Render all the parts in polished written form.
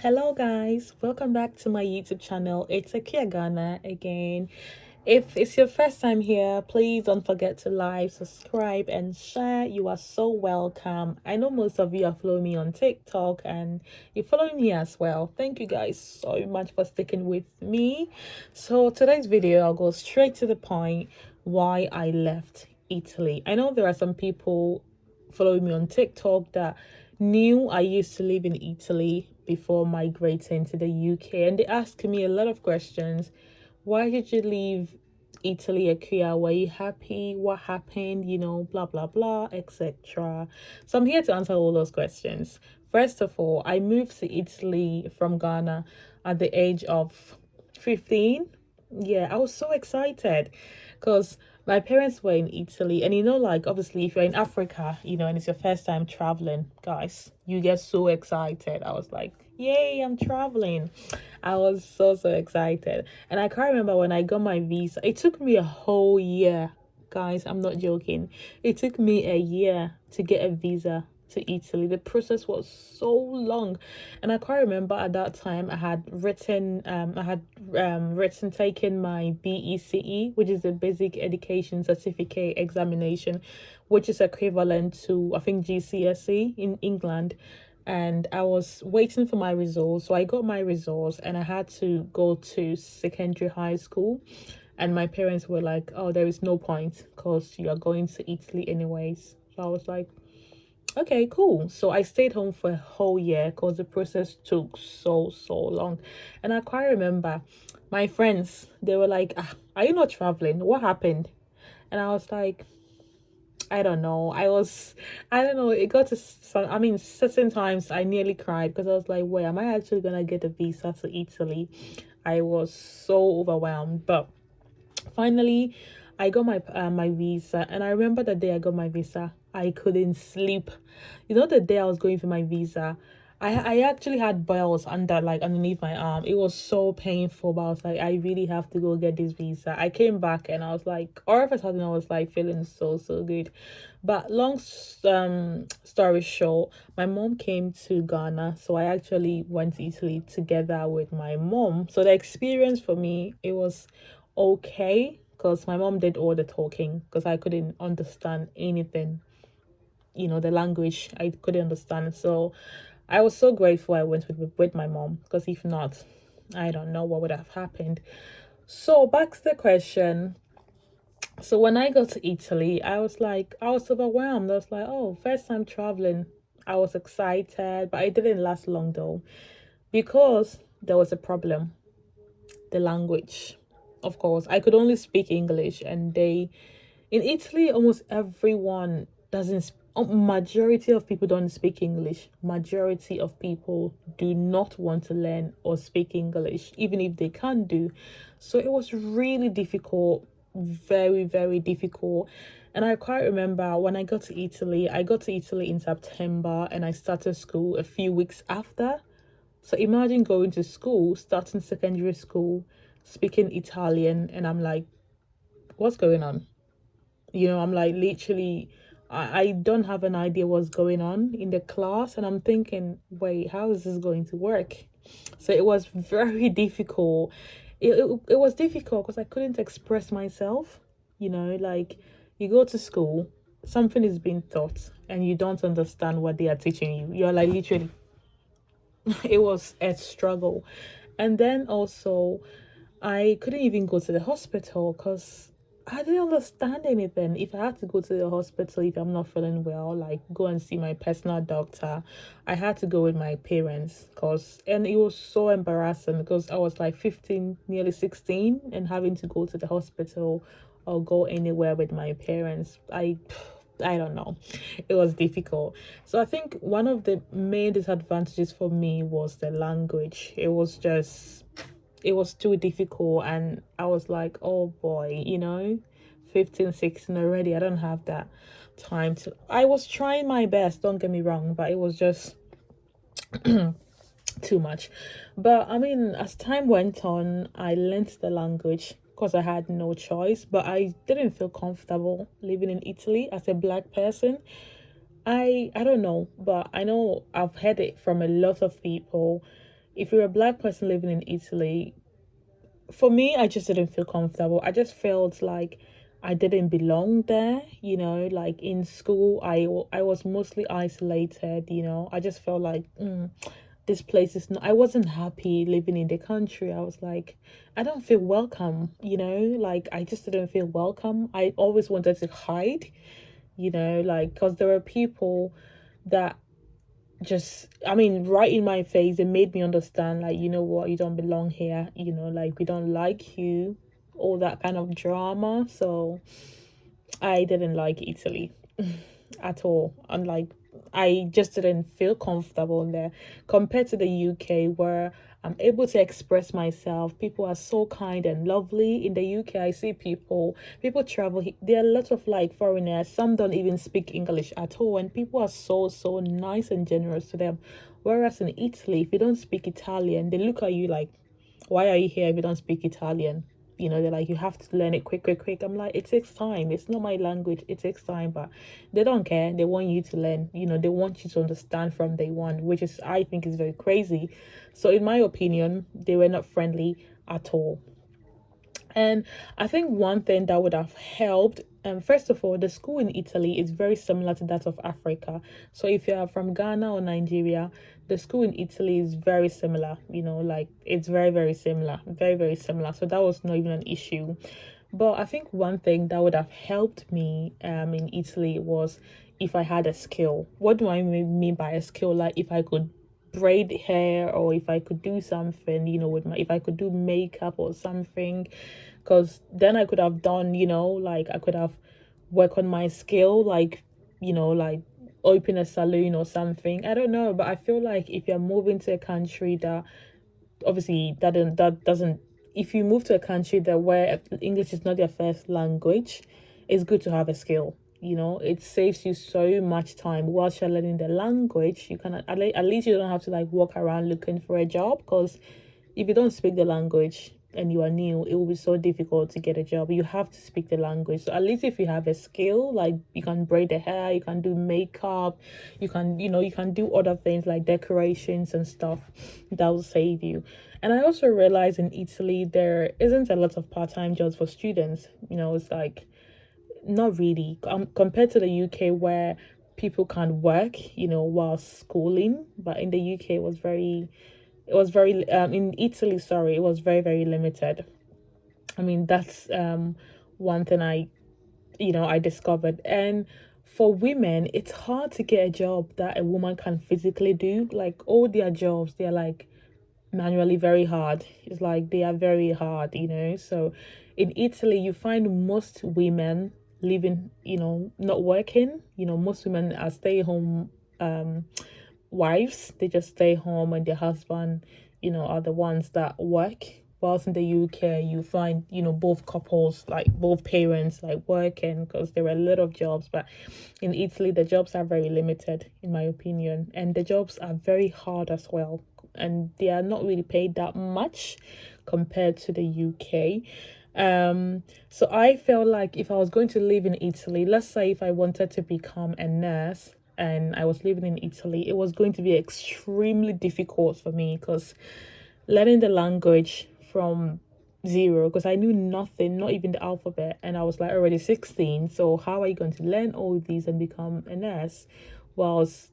Hello guys, welcome back to my YouTube channel. It's Akia Ghana again. If it's your first time here, please don't forget to like, subscribe, and share. You are so welcome. I know most of you are following me on TikTok and you're following me as well. Thank you guys so much for sticking with me. So today's video, I'll go straight to the point why I left Italy. I know there are some people following me on TikTok that knew I used to live in Italy before migrating to the UK, and they asked me a lot of questions. Why did you leave Italy, Akia? Were you happy? What happened? Blah blah blah, etc. So I'm here to answer all those questions. First of all, I moved to Italy from Ghana at the age of 15. Yeah, I was so excited because my parents were in Italy, and like obviously, if you're in Africa, and it's your first time traveling, guys, you get so excited. I was like, yay, I'm traveling. I was so excited. And I can't remember when I got my visa, it took me a whole year, guys. I'm not joking. It took me a year to get a visa to Italy. The process was so long, and I can't remember at that time I had written taken my BECE, which is the Basic Education Certificate examination, which is equivalent to I think GCSE in England. And I was waiting for my results. So I got my results and I had to go to secondary high school. And my parents were like, oh, there is no point because you are going to Italy anyways. So I was like, okay, cool. So I stayed home for a whole year because the process took so long. And I quite remember my friends, they were like, are you not traveling? What happened? And I was like, I don't know. I don't know. It got to certain times I nearly cried because I was like, wait, am I actually gonna get a visa to Italy? I was so overwhelmed. But finally, I got my visa, and I remember the day I got my visa, I couldn't sleep. The day I was going for my visa, I actually had boils underneath my arm. It was so painful, but I was like, I really have to go get this visa. I came back and I was like, all of a sudden I was like feeling so good. But long story short, my mom came to Ghana, so I actually went to Italy together with my mom. So the experience for me, it was okay because my mom did all the talking because I couldn't understand anything. The language I couldn't understand. So I was so grateful I went with my mom because if not, I don't know what would have happened. So back to the question. So when I got to Italy, I was overwhelmed. I was like, oh, first time traveling. I was excited, but it didn't last long though because there was a problem, the language. Of course, I could only speak English, and in Italy, almost everyone doesn't. Majority of people don't speak English. Majority of people do not want to learn or speak English, even if they can do. So it was really difficult, very difficult. And I quite remember when I got to Italy. I got to Italy in September, and I started school a few weeks after. So imagine going to school, starting secondary school, speaking Italian, and I'm like, what's going on? I'm like literally, I don't have an idea what's going on in the class, and I'm thinking, wait, how is this going to work? So it was very difficult. It was difficult because I couldn't express myself. Like you go to school, something is being taught, and you don't understand what they are teaching you. You're like literally, it was a struggle. And then also, I couldn't even go to the hospital because I didn't understand anything. If I had to go to the hospital, if I'm not feeling well, like go and see my personal doctor, I had to go with my parents and it was so embarrassing because I was like 15, nearly 16, and having to go to the hospital or go anywhere with my parents. I don't know. It was difficult. So I think one of the main disadvantages for me was the language. It was too difficult, and I was like, oh boy, 15, 16 already. I don't have that time to. I was trying my best, don't get me wrong, but it was just too much. But I mean, as time went on, I learned the language because I had no choice, but I didn't feel comfortable living in Italy as a black person. I don't know, but I know I've heard it from a lot of people. if you're a black person living in Italy, for me, I just didn't feel comfortable. I just felt like I didn't belong there, like in school, I was mostly isolated, I just felt like this place is not, I wasn't happy living in the country. I was like, I don't feel welcome, like I just didn't feel welcome. I always wanted to hide, like because there were people that just, I mean, right in my face, it made me understand, like, you know what, you don't belong here, like we don't like you, all that kind of drama. So I didn't like Italy at all. And like, I just didn't feel comfortable there compared to the UK, where I'm able to express myself. People are so kind and lovely. In the UK, I see people travel. There are a lot of like foreigners. Some don't even speak English at all, and people are so nice and generous to them. Whereas in Italy, if you don't speak Italian, they look at you like, why are you here if you don't speak Italian? They're like, you have to learn it quick. I'm like, it takes time. It's not my language. It takes time, but they don't care. They want you to learn. They want you to understand from day one, which is, I think, is very crazy. So in my opinion, they were not friendly at all. And I think one thing that would have helped, first of all, the school in Italy is very similar to that of Africa. So if you are from Ghana or Nigeria, the school in Italy is very similar, like it's very similar, very similar. So that was not even an issue. But I think one thing that would have helped me in Italy was if I had a skill. What do I mean by a skill? Like if I could braid hair, or if I could do something, with my, if I could do makeup or something, because then I could have done, like I could have worked on my skill, like, like open a salon or something. I don't know, but I feel like if you're moving to a country that obviously that doesn't, if you move to a country that where English is not your first language, it's good to have a skill. It saves you so much time whilst you're learning the language. You can at least you don't have to like walk around looking for a job, because if you don't speak the language and you are new, it will be so difficult to get a job. You have to speak the language. So at least if you have a skill, like you can braid the hair, you can do makeup, you can do other things like decorations and stuff, that will save you. And I also realized in Italy there isn't a lot of part-time jobs for students. It's like not really, compared to the UK, where people can work, while schooling. But in the UK, it was very in Italy, sorry, it was very limited. I mean, that's one thing I discovered. And for women, it's hard to get a job that a woman can physically do. Like all their jobs, they're like manually very hard. It's like they are very hard. So in Italy, you find most women living, not working. Most women are stay-home wives. They just stay home, and their husband, are the ones that work. Whilst in the UK, you find, both couples, like both parents, like working, because there are a lot of jobs. But in Italy, the jobs are very limited, in my opinion. And the jobs are very hard as well. And they are not really paid that much compared to the UK. So I felt like if I was going to live in Italy, let's say if I wanted to become a nurse and I was living in Italy, it was going to be extremely difficult for me, because learning the language from zero, because I knew nothing, not even the alphabet, and I was like already 16. So how are you going to learn all these and become a nurse? Whilst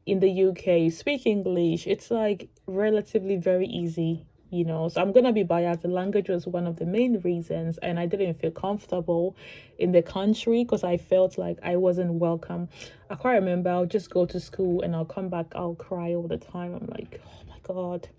in the UK, speak English, it's like relatively very easy. So I'm gonna be biased. The language was one of the main reasons, and I didn't feel comfortable in the country because I felt like I wasn't welcome. I quite remember I'll just go to school and I'll come back, I'll cry all the time. I'm like, oh my God,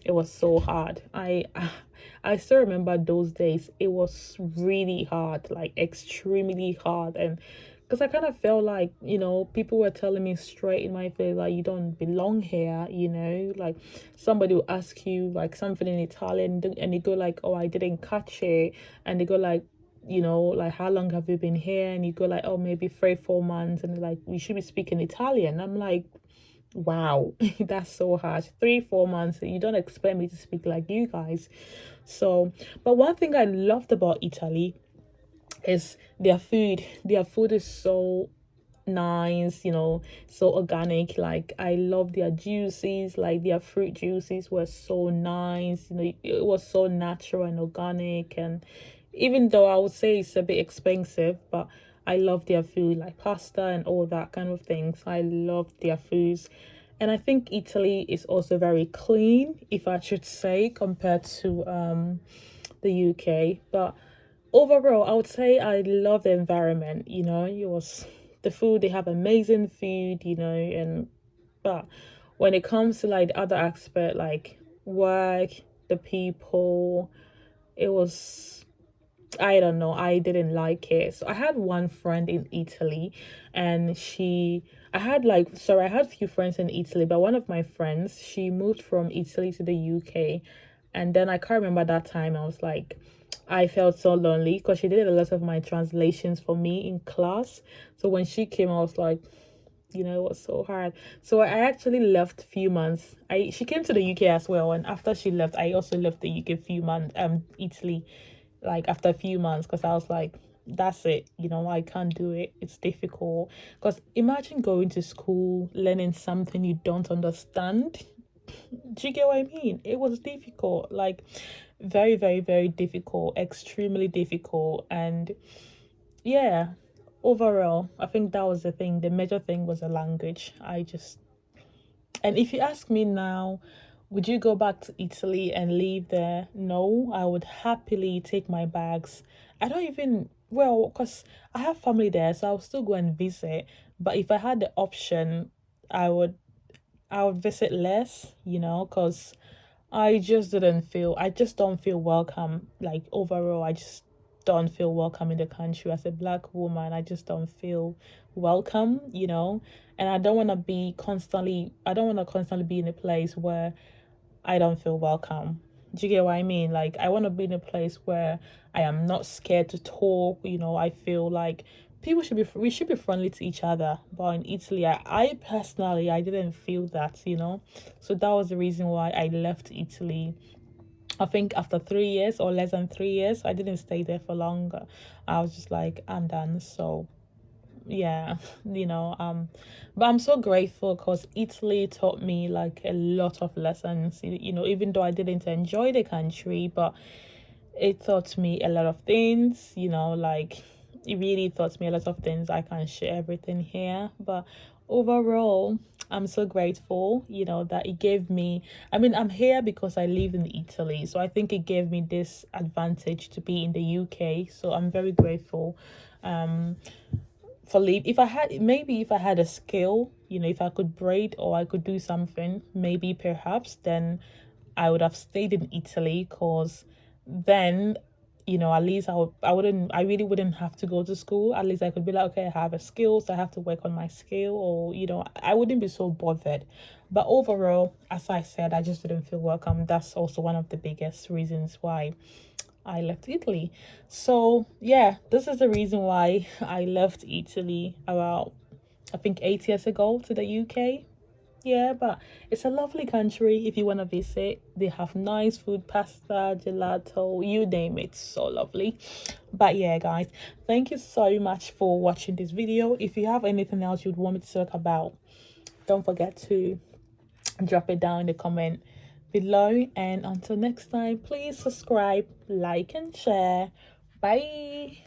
it was so hard. I still remember those days. It was really hard, like extremely hard. And because I kind of felt like, people were telling me straight in my face, like, you don't belong here, like somebody will ask you like something in Italian, and they go like, oh, I didn't catch it. And they go like, like, how long have you been here? And you go like, oh, maybe 3 4 months. And they're like, we should be speaking Italian. I'm like, wow, that's so harsh. 3 4 months, you don't expect me to speak like you guys. So, but one thing I loved about Italy is their food. Their food is so nice, so organic. Like I love their juices, like their fruit juices were so nice, it was so natural and organic. And even though I would say it's a bit expensive, but I love their food, like pasta and all that kind of things. I love their foods. And I think Italy is also very clean, if I should say, compared to the UK. But overall, I would say I love the environment. It was the food. They have amazing food. And but when it comes to like the other aspect, like work, the people, it was, I don't know, I didn't like it. So I had one friend in Italy, and I had like, sorry, I had a few friends in Italy, but one of my friends, she moved from Italy to the UK. And then I can't remember that time, I was like, I felt so lonely because she did a lot of my translations for me in class. So when she came, I was like, it was so hard. So I actually left few months. She came to the UK as well, and after she left, I also left the UK few months, Italy, like after a few months, because I was like, that's it, I can't do it. It's difficult. Because imagine going to school, learning something you don't understand. Do you get what I mean? It was difficult, like very, very, very difficult, extremely difficult. And yeah, overall, I think that was the thing. The major thing was the language. And if you ask me now, would you go back to Italy and live there? No, I would happily take my bags. I don't even, well, because I have family there, so I'll still go and visit. But if I had the option, I would I would visit less, because I just don't feel welcome. Like overall, I just don't feel welcome in the country. As a black woman, I just don't feel welcome. And I don't want to constantly be in a place where I don't feel welcome. Do you get what I mean? Like, I want to be in a place where I am not scared to talk. I feel like we should be friendly to each other. But in Italy, I personally, I didn't feel that. So that was the reason why I left Italy. I think after 3 years or less than 3 years, I didn't stay there for longer. I was just like, I'm done. So yeah, but I'm so grateful because Italy taught me like a lot of lessons. Even though I didn't enjoy the country, but it taught me a lot of things. Like it really taught me a lot of things. I can't share everything here, but overall, I'm so grateful, that it gave me, I mean, I'm here because I live in Italy, so I think it gave me this advantage to be in the UK. So I'm very grateful. um for leave, if I had a skill, if I could braid or I could do something, maybe perhaps then I would have stayed in Italy, because then, at least I really wouldn't have to go to school. At least I could be like, okay, I have a skill, so I have to work on my skill, or I wouldn't be so bothered. But overall, as I said, I just didn't feel welcome. That's also one of the biggest reasons why I left Italy. So yeah, this is the reason why I left Italy about, I think, 8 years ago to the UK. Yeah, but it's a lovely country if you want to visit. They have nice food, pasta, gelato, you name it. So lovely. But yeah, guys, thank you so much for watching this video. If you have anything else you'd want me to talk about, don't forget to drop it down in the comment below. And until next time, please subscribe, like, and share. Bye.